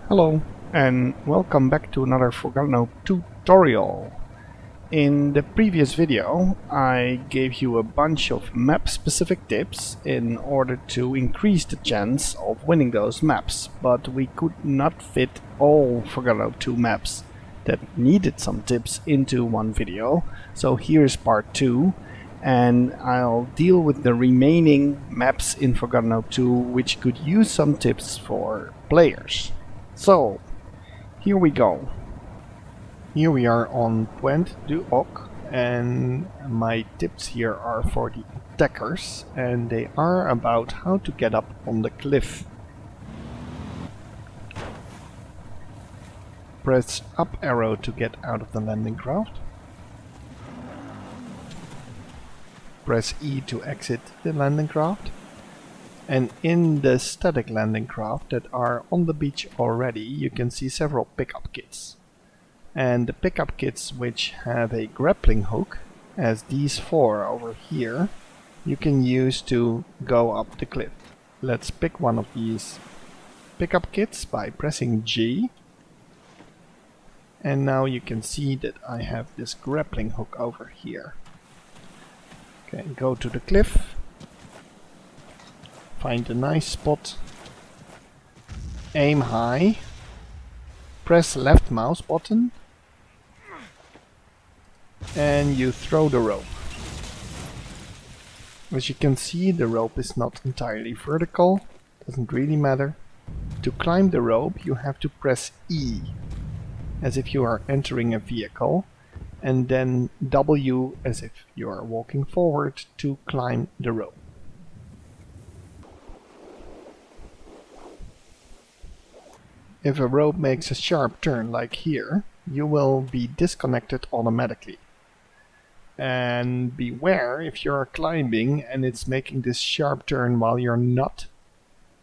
Hello and welcome back to another Forgotten Hope tutorial. In the previous video I gave you a bunch of map specific tips in order to increase the chance of winning those maps, but we could not fit all Forgotten Hope 2 maps that needed some tips into one video, so here's part 2 and I'll deal with the remaining maps in Forgotten Hope 2 which could use some tips for players. So, here we go. Here we are on Pointe du Hoc, and my tips here are for the attackers, and they are about how to get up on the cliff. Press up arrow to get out of the landing craft. Press E to exit the landing craft. And in the static landing craft that are on the beach already, you can see several pickup kits. And the pickup kits which have a grappling hook, as these four over here, you can use to go up the cliff. Let's pick one of these pickup kits by pressing G. And now you can see that I have this grappling hook over here. Okay, go to the cliff. Find a nice spot, aim high, press left mouse button, and you throw the rope. As you can see, the rope is not entirely vertical, doesn't really matter. To climb the rope you have to press E, as if you are entering a vehicle, and then W as if you are walking forward to climb the rope. If a rope makes a sharp turn like here, you will be disconnected automatically. And beware if you are climbing and it's making this sharp turn while you're not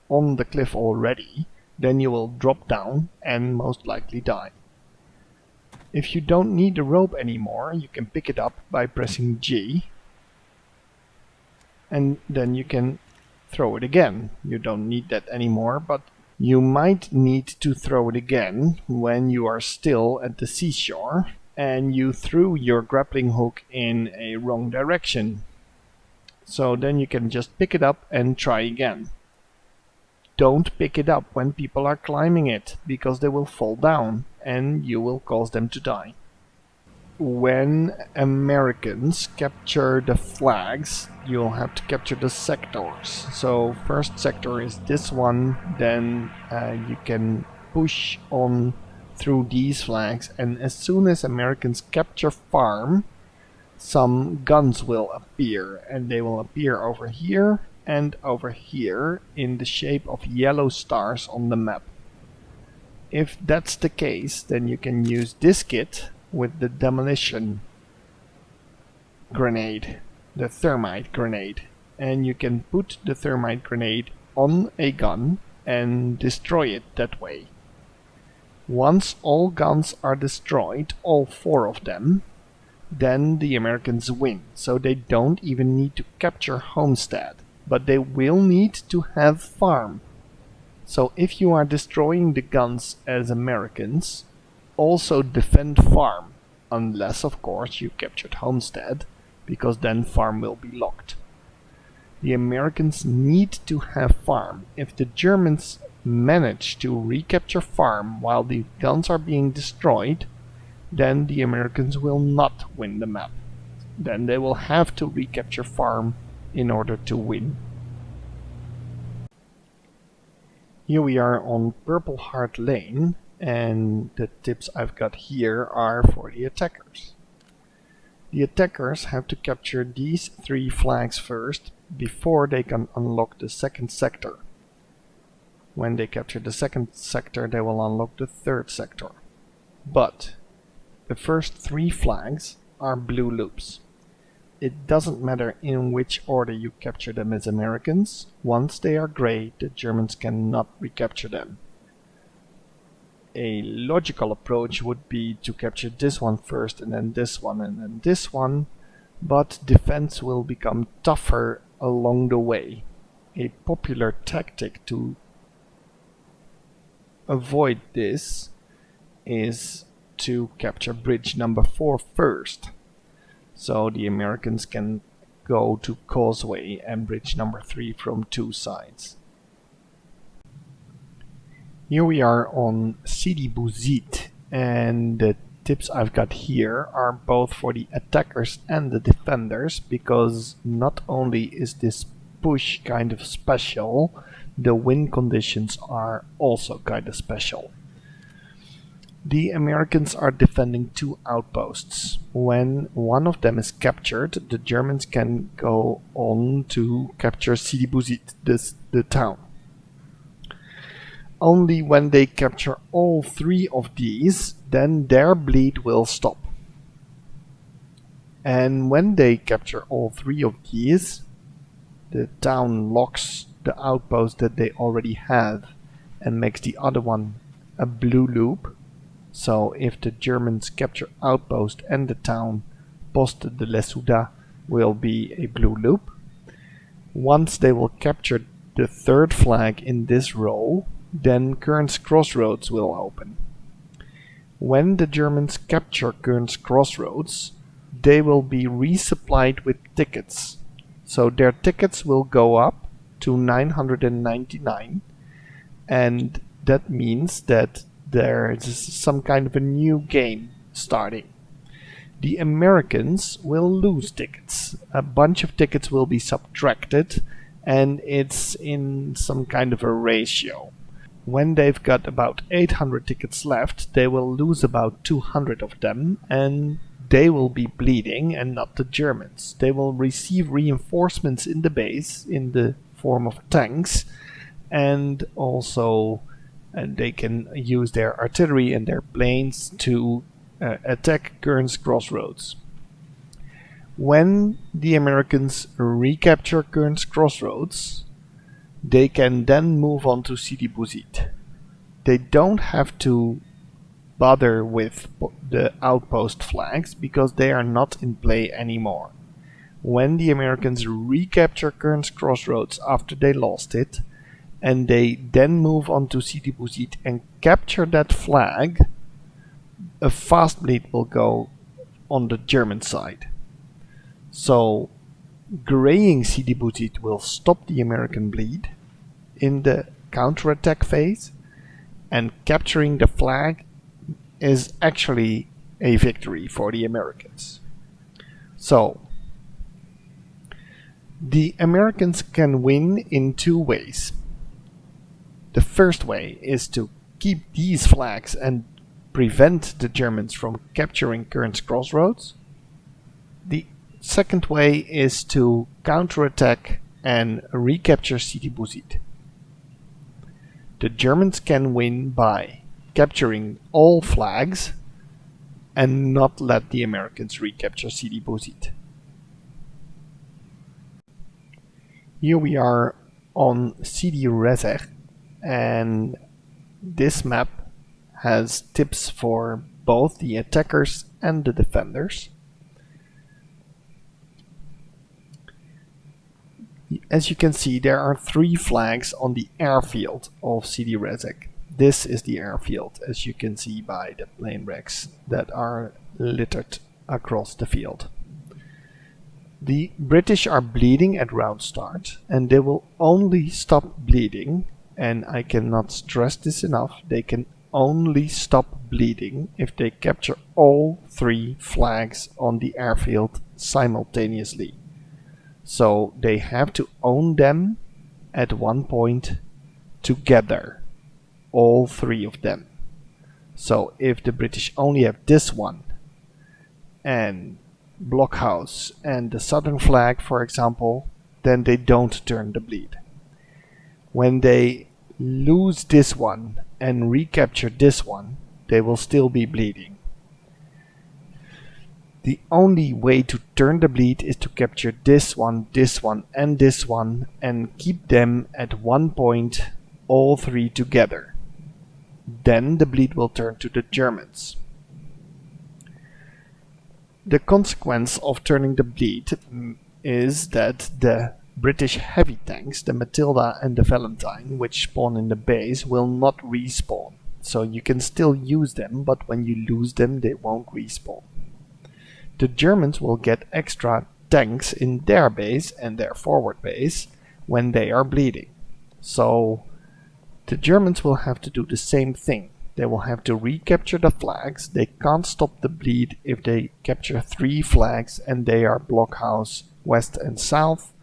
on the cliff already, then you will drop down and most likely die. If you don't need the rope anymore, you can pick it up by pressing G, and then you can throw it again. You don't need that anymore, but you might need to throw it again when you are still at the seashore and you threw your grappling hook in a wrong direction. So then you can just pick it up and try again. Don't pick it up when people are climbing it, because they will fall down and you will cause them to die. When Americans capture the flags, you'll have to capture the sectors. So first sector is this one, then you can push on through these flags, and as soon as Americans capture farm, some guns will appear, and they will appear over here and over here in the shape of yellow stars on the map. If that's the case, then you can use this kit with the demolition grenade, the thermite grenade, and you can put the thermite grenade on a gun and destroy it that way. Once all guns are destroyed, all four of them, then the Americans win, so they don't even need to capture Homestead, but they will need to have farm. So if you are destroying the guns as Americans, also defend farm, unless of course you captured Homestead, because then farm will be locked. The Americans need to have farm. If the Germans manage to recapture farm while the guns are being destroyed, then the Americans will not win the map. Then they will have to recapture farm in order to win. Here we are on Purple Heart Lane, and the tips I've got here are for the attackers. The attackers have to capture these three flags first before they can unlock the second sector. When they capture the second sector, they will unlock the third sector. But the first three flags are blue loops. It doesn't matter in which order you capture them as Americans. Once they are gray, the Germans cannot recapture them. A logical approach would be to capture this one first and then this one and then this one, but defense will become tougher along the way. A popular tactic to avoid this is to capture bridge number 4 first, so the Americans can go to causeway and bridge number 3 from 2 sides. Here we are on Sidi Bou Zid, and the tips I've got here are both for the attackers and the defenders, because not only is this push kind of special, the wind conditions are also kind of special. The Americans are defending 2 outposts. When one of them is captured, the Germans can go on to capture Sidi Bou Zid, the town. Only when they capture all 3 of these, then their bleed will stop. And when they capture all 3 of these, the town locks the outpost that they already have and makes the other one a blue loop. So if the Germans capture outpost and the town, Poste de l'Essouda will be a blue loop. Once they will capture the 3rd flag in this row, then Kern's Crossroads will open. When the Germans capture Kern's Crossroads, they will be resupplied with tickets. So their tickets will go up to 999, and that means that there is some kind of a new game starting. The Americans will lose tickets. A bunch of tickets will be subtracted, and it's in some kind of a ratio. When they've got about 800 tickets left, they will lose about 200 of them, and they will be bleeding and not the Germans. They will receive reinforcements in the base in the form of tanks, and also they can use their artillery and their planes to attack Kern's Crossroads. When the Americans recapture Kern's Crossroads, they can then move on to Sidi Bou Zid. They don't have to bother with the outpost flags because they are not in play anymore. When the Americans recapture Kern's Crossroads after they lost it, and they then move on to Sidi Bou Zid and capture that flag, a fast bleed will go on the German side. So graying Sidi Bou Zid will stop the American bleed in the counterattack phase, and capturing the flag is actually a victory for the Americans. So the Americans can win in 2 ways. The first way is to keep these flags and prevent the Germans from capturing Kern's Crossroads. The second way is to counterattack and recapture Sidi Bou Zid. The Germans can win by capturing all flags and not let the Americans recapture Sidi Bou Zid. Here we are on Sidi Rezegh, and this map has tips for both the attackers and the defenders. As you can see, there are 3 flags on the airfield of Sidi Rezegh. This is the airfield, as you can see by the plane wrecks that are littered across the field. The British are bleeding at round start, and they will only stop bleeding, and I cannot stress this enough, they can only stop bleeding if they capture all 3 flags on the airfield simultaneously. So they have to own them at one point together, all 3 of them. So if the British only have this one and Blockhouse and the southern flag, for example, then they don't turn the bleed. When they lose this one and recapture this one, they will still be bleeding. The only way to turn the bleed is to capture this one, and this one, and keep them at one point, all 3 together. Then the bleed will turn to the Germans. The consequence of turning the bleed is that the British heavy tanks, the Matilda and the Valentine, which spawn in the base, will not respawn. So you can still use them, but when you lose them, they won't respawn. The Germans will get extra tanks in their base and their forward base when they are bleeding. So the Germans will have to do the same thing. They will have to recapture the flags. They can't stop the bleed if they capture 3 flags and they are blockhouse west and south.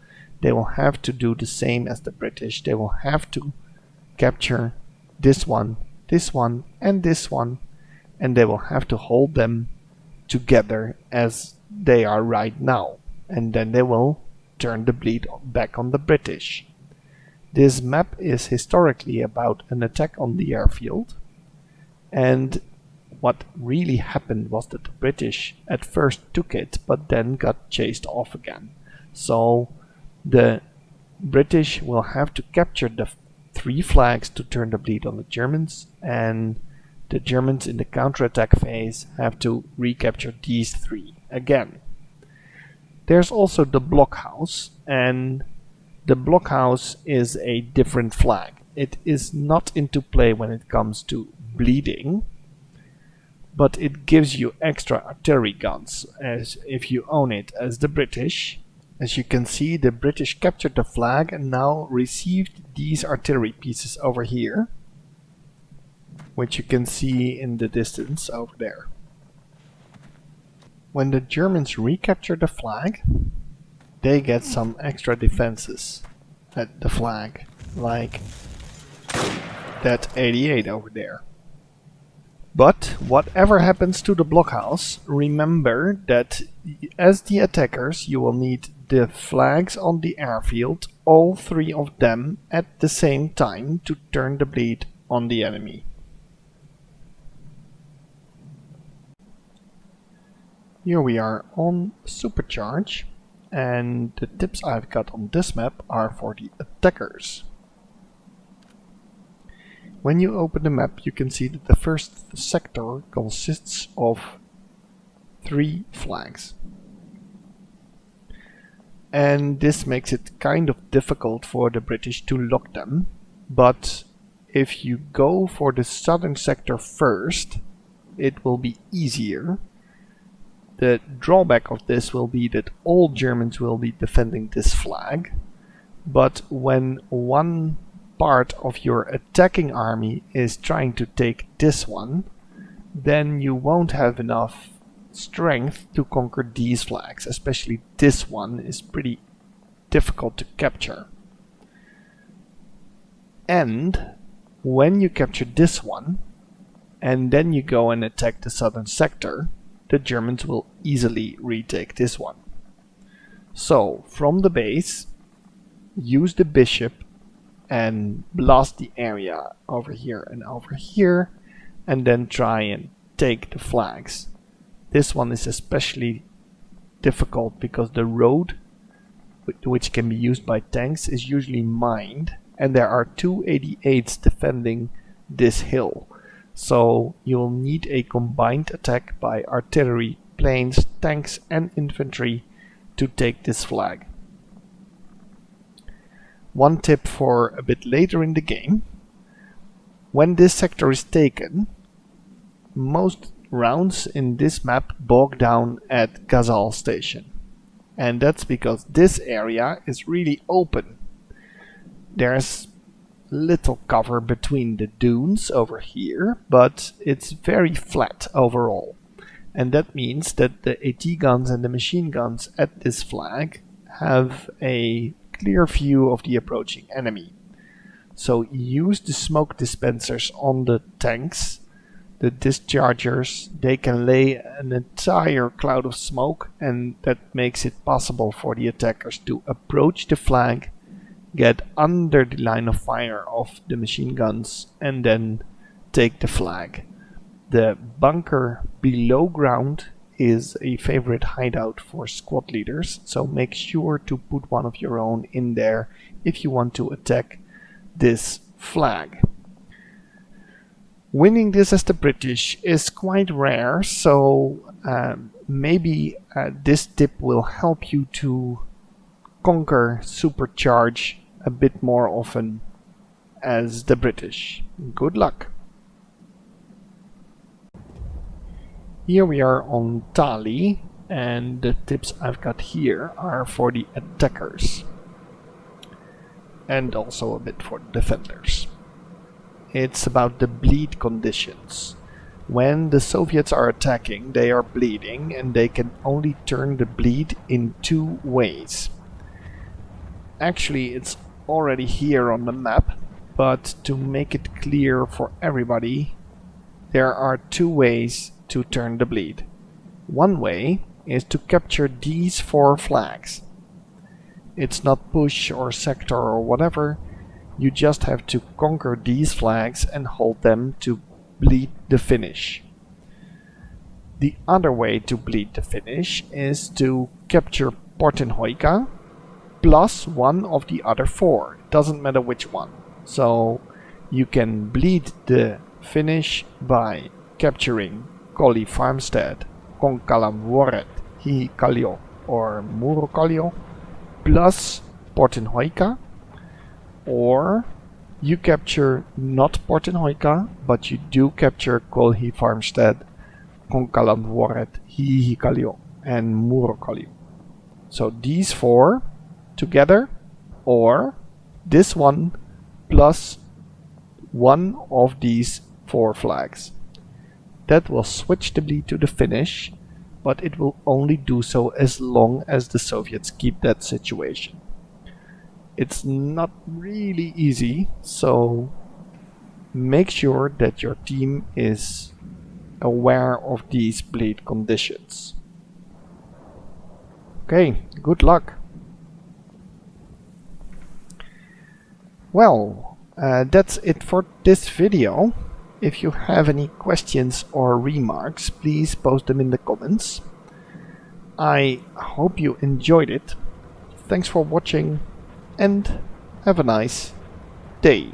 They will have to do the same as the British. They will have to capture this one, and this one, and they will have to hold them together as they are right now, and then they will turn the bleed back on the British. This map is historically about an attack on the airfield, and what really happened was that the British at first took it but then got chased off again. So the British will have to capture the 3 flags to turn the bleed on the Germans, and the Germans in the counterattack phase have to recapture these 3 again. There's also the blockhouse, and the blockhouse is a different flag. It is not into play when it comes to bleeding, but it gives you extra artillery guns as if you own it as the British. As you can see, the British captured the flag and now received these artillery pieces over here, which you can see in the distance over there. When the Germans recapture the flag, they get some extra defenses at the flag, like that 88 over there. But whatever happens to the blockhouse, remember that as the attackers you will need the flags on the airfield, all 3 of them at the same time, to turn the bleed on the enemy. Here we are on Supercharge, and the tips I've got on this map are for the attackers. When you open the map, you can see that the first sector consists of 3 flags. And this makes it kind of difficult for the British to lock them, but if you go for the southern sector first, it will be easier. The drawback of this will be that all Germans will be defending this flag, but when one part of your attacking army is trying to take this one, then you won't have enough strength to conquer these flags. Especially this one is pretty difficult to capture. And when you capture this one and then you go and attack the southern sector, the Germans will easily retake this one. So from the base, use the bishop and blast the area over here, and then try and take the flags. This one is especially difficult because the road, which can be used by tanks, is usually mined, and there are 2 88s defending this hill. So you'll need a combined attack by artillery, planes, tanks and infantry to take this flag. One tip for a bit later in the game: when this sector is taken, most rounds in this map bog down at Gazal station, and that's because this area is really open. There's little cover between the dunes over here, but it's very flat overall, and that means that the AT guns and the machine guns at this flag have a clear view of the approaching enemy. So use the smoke dispensers on the tanks, the dischargers. They can lay an entire cloud of smoke, and that makes it possible for the attackers to approach the flag, get under the line of fire of the machine guns, and then take the flag. The bunker below ground is a favorite hideout for squad leaders, so make sure to put one of your own in there if you want to attack this flag. Winning this as the British is quite rare, so maybe this tip will help you to conquer Supercharge a bit more often as the British. Good luck! Here we are on Tali, and the tips I've got here are for the attackers and also a bit for the defenders. It's about the bleed conditions. When the Soviets are attacking, they are bleeding, and they can only turn the bleed in two ways. Actually, it's already here on the map, but to make it clear for everybody, there are two ways to turn the bleed. One way is to capture these 4 flags. It's not push or sector or whatever, you just have to conquer these flags and hold them to bleed the finish. The other way to bleed the finish is to capture Pointe du Hoc plus one of the other 4. It doesn't matter which one. So you can bleed the finish by capturing Colli Farmstead, Concalam Woret, Hi Kallio or Muro Kallio plus Pointe du Hoc, or you capture not Pointe du Hoc, but you do capture Colli Farmstead, Concalam Woret, Hi Kallio and Muro Kallio. So these 4 together, or this one plus one of these 4 flags. That will switch the bleed to the finish, but it will only do so as long as the Soviets keep that situation. It's not really easy, so make sure that your team is aware of these bleed conditions. Okay, good luck. Well, that's it for this video. If you have any questions or remarks, please post them in the comments. I hope you enjoyed it. Thanks for watching and have a nice day.